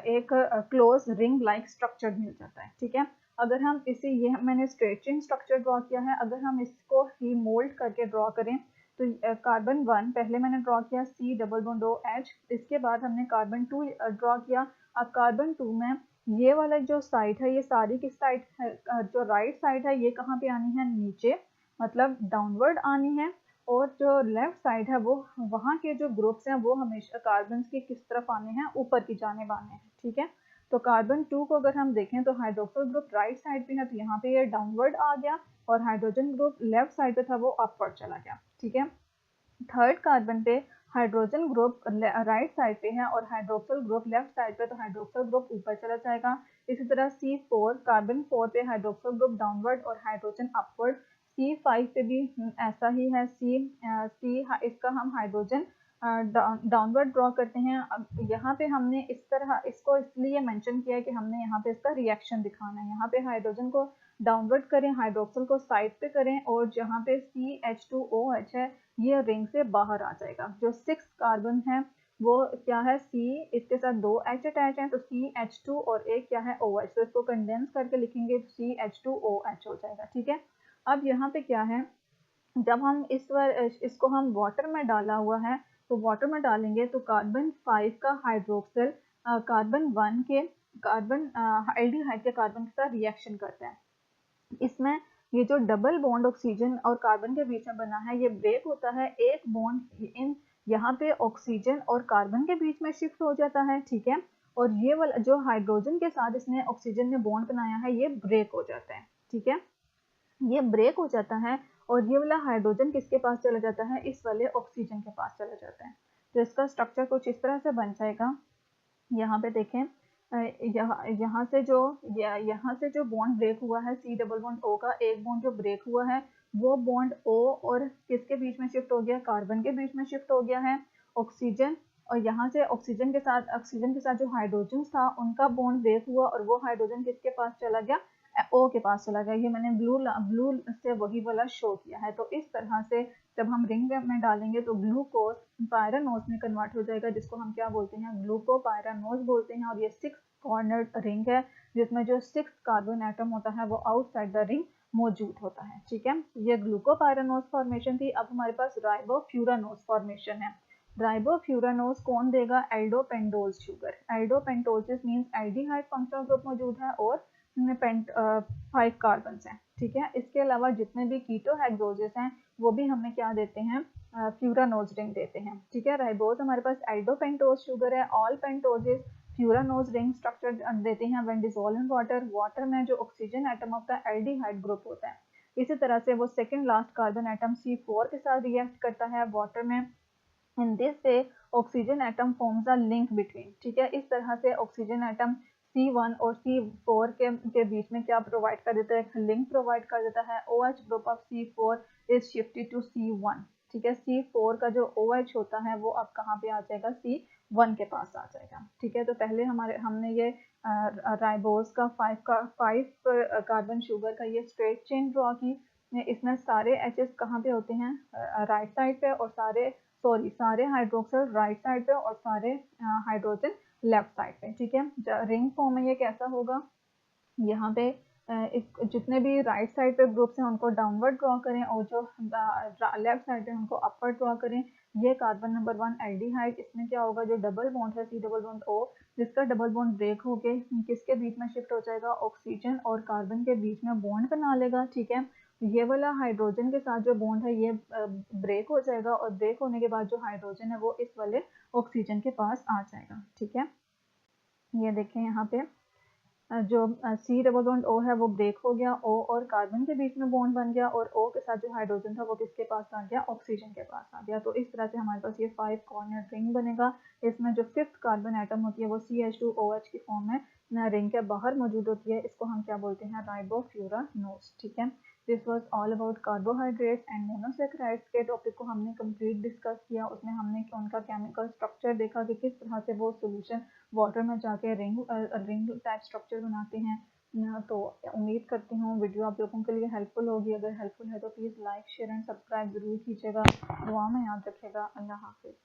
एक क्लोज रिंग लाइक स्ट्रक्चर मिल जाता है। ठीक है, अगर हम ये मैंने स्ट्रेट चेन स्ट्रक्चर ड्रॉ किया है, अगर हम इसको ही मोल्ड करके ड्रॉ करें तो कार्बन 1 पहले मैंने ड्रॉ किया C डबल बॉन्ड OH, इसके बाद हमने कार्बन 2 ड्रॉ किया। अब कार्बन 2 में ये वाला जो साइड है ये सारी किस साइड है, जो राइट साइड है ये कहाँ पे आनी है, नीचे, मतलब डाउनवर्ड आनी है, और जो लेफ्ट साइड है वो वहाँ के जो ग्रुप्स हैं वो हमेशा कार्बन के किस तरफ आने हैं, ऊपर की जानिब आने हैं। ठीक है, तो कार्बन 2 को अगर हम देखें तो हाइड्रोक्सिल ग्रुप राइट साइड पे है, तो यहाँ पे ये डाउनवर्ड आ गया, और हाइड्रोजन ग्रुप लेफ्ट साइड पे था वो अपवर्ड चला गया। ठीक है, थर्ड कार्बन पे हाइड्रोजन ग्रुप राइट साइड पे है और हाइड्रोक्सिल ग्रुप लेफ्ट साइड पे, तो हाइड्रोक्सिल ग्रुप ऊपर चला जाएगा। इसी तरह C4 कार्बन 4 पे हाइड्रोक्सिल ग्रुप डाउनवर्ड और हाइड्रोजन अपवर्ड। C5 पे भी ऐसा ही है, इसका हम हाइड्रोजन डाउनवर्ड ड्रॉ करते हैं। अब यहाँ पे हमने इस तरह इसको इसलिए मेंशन किया है कि हमने यहाँ पे इसका रिएक्शन दिखाना है, यहाँ पे हाइड्रोजन को डाउनवर्ड करें, हाइड्रोक्सिल को साइड पे करें, और जहाँ पे CH2OH है ये रिंग से बाहर आ जाएगा। जो 6 कार्बन है वो क्या है, C, इसके साथ 2 H अटैच हैं, तो CH2 और एक क्या है OH, तो इसको कंडेंस करके लिखेंगे CH2OH हो जाएगा। ठीक है, अब यहाँ पे क्या है, जब हम इसको हम वाटर में डाला हुआ है तो वाटर में डालेंगे तो कार्बन 5 का हाइड्रोक्सिल कार्बन 1 के एल्डिहाइड के कार्बन के साथ रिएक्शन करता है। इसमें ये जो डबल बॉन्ड ऑक्सीजन और कार्बन के बीच में बना है ये ब्रेक होता है, एक बॉन्ड इन यहाँ पे ऑक्सीजन और कार्बन के बीच में शिफ्ट हो जाता है, ठीक है। और ये वाला जो हाइड्रोजन के साथ इसने ऑक्सीजन ने बॉन्ड बनाया है ये ब्रेक हो जाता है, ठीक है, ये ब्रेक हो जाता है और ये वाला हाइड्रोजन किसके पास चला जाता है, इस वाले ऑक्सीजन के पास चला जाता है। तो इसका स्ट्रक्चर कुछ इस तरह से बन जाएगा। यहाँ पे देखें, यहाँ से जो बॉन्ड ब्रेक हुआ है सी डबल बॉन्ड ओ का, एक बॉन्ड जो ब्रेक हुआ है वो बॉन्ड ओ और किसके बीच में शिफ्ट हो गया, कार्बन के बीच में शिफ्ट हो गया है, ऑक्सीजन। और यहाँ से ऑक्सीजन के साथ जो हाइड्रोजन था उनका बॉन्ड ब्रेक हुआ और वो हाइड्रोजन किसके पास चला गया, ओ के पास चला गया। ये मैंने ब्लू से वही वाला शो किया है। तो इस तरह से जब हम रिंग में डालेंगे तो ग्लूकोज पायरानोज में कन्वर्ट हो जाएगा, जिसको हम क्या बोलते हैं, ग्लूकोपायरानोज बोलते हैं। और ये 6 कॉर्नर्ड रिंग है जिसमें जो 6 कार्बन एटम होता है वो आउटसाइड द रिंग मौजूद होता है, ठीक है। ये ग्लूकोपायरानोज फॉर्मेशन थी। अब हमारे पास राइबोफ्यूरानोज फॉर्मेशन है। राइबोफ्यूरानोज कौन देगा, aldopentose sugar. Aldopentoses means aldehyde functional group मौजूद है और 5 कार्बन हैं, ठीक है। इसके अलावा जितने भी कीटोहेक्सोजेस हैं वो भी हमें क्या देते हैं, फ्यूरानोज रिंग देते हैं, ठीक है। राइबोज हमारे पास एल्डोपेंटोज शुगर है, ऑल पेंटोजेस फ्यूरानोज रिंग स्ट्रक्चर देते हैं when dissolve in water. Water में जो oxygen atom of the aldehyde group होता है, इसी तरह से वो second last carbon atom C4 के साथ रिएक्ट करता है वाटर में। In this way oxygen atom forms a link between, ठीक है। इस तरह से ऑक्सीजन एटम C1 और C4 के बीच में क्या प्रोवाइड कर देता है, एक लिंक प्रोवाइड कर देता है। OH group of C4 is shifted to C1, ठीक है। C4 का जो OH होता है वो अब कहाँ पे आ जाएगा, C1 के पास आ जाएगा, ठीक है। तो पहले हमने ये राइबोज का 5 कार्बन शुगर का ये स्ट्रेट चेन ड्रॉ की। इसमें सारे एचेस कहाँ पे होते हैं, राइट साइड पे, और सारे हाइड्रोक्सिल राइट साइड पे और सारे हाइड्रोजन लेफ्ट साइड पे, ठीक है। रिंग फॉर्म में ये कैसा होगा, यहाँ पे जितने भी राइट साइड पे ग्रुप्स हैं उनको डाउनवर्ड ड्रॉ करें और जो लेफ्ट साइड पे उनको अपवर्ड ड्रॉ करें। ये कार्बन नंबर 1 एल्डिहाइड, इसमें क्या होगा, जो डबल बॉन्ड है सी डबल बॉन्ड ओ, जिसका डबल बॉन्ड ब्रेक होके किसके बीच में शिफ्ट हो जाएगा, ऑक्सीजन और कार्बन के बीच में बॉन्ड बना लेगा, ठीक है। ये वाला हाइड्रोजन के साथ जो बॉन्ड है ये ब्रेक हो जाएगा और ब्रेक होने के बाद जो हाइड्रोजन है वो इस वाले ऑक्सीजन के पास आ जाएगा, ठीक है। ये देखें यहाँ पे जो सी डबल बॉन्ड ओ है वो ब्रेक हो गया, ओ और कार्बन के बीच में बॉन्ड बन गया और ओ के साथ जो हाइड्रोजन था वो किसके पास आ गया, ऑक्सीजन के पास आ गया। तो इस तरह से हमारे पास ये 5 कॉर्नर रिंग बनेगा। इसमें जो 5th कार्बन एटम होती है वो CH2OH की फॉर्म में रिंग के बाहर मौजूद होती है। इसको हम क्या बोलते हैं, राइबोफ्यूरानोज, ठीक है। This was all about carbohydrates and monosaccharides के टॉपिक को हमने कंप्लीट डिस्कस किया। उसमें हमने उनका केमिकल स्ट्रक्चर देखा कि किस तरह से वो सोल्यूशन वाटर में जाके रिंग टाइप स्ट्रक्चर बनाते हैं। तो उम्मीद करती हूँ वीडियो आप लोगों के लिए हेल्पफुल होगी। अगर हेल्पफुल है तो please like share and subscribe ज़रूर कीजिएगा। दुआ में याद रखिएगा। अल्लाह हाफिज़।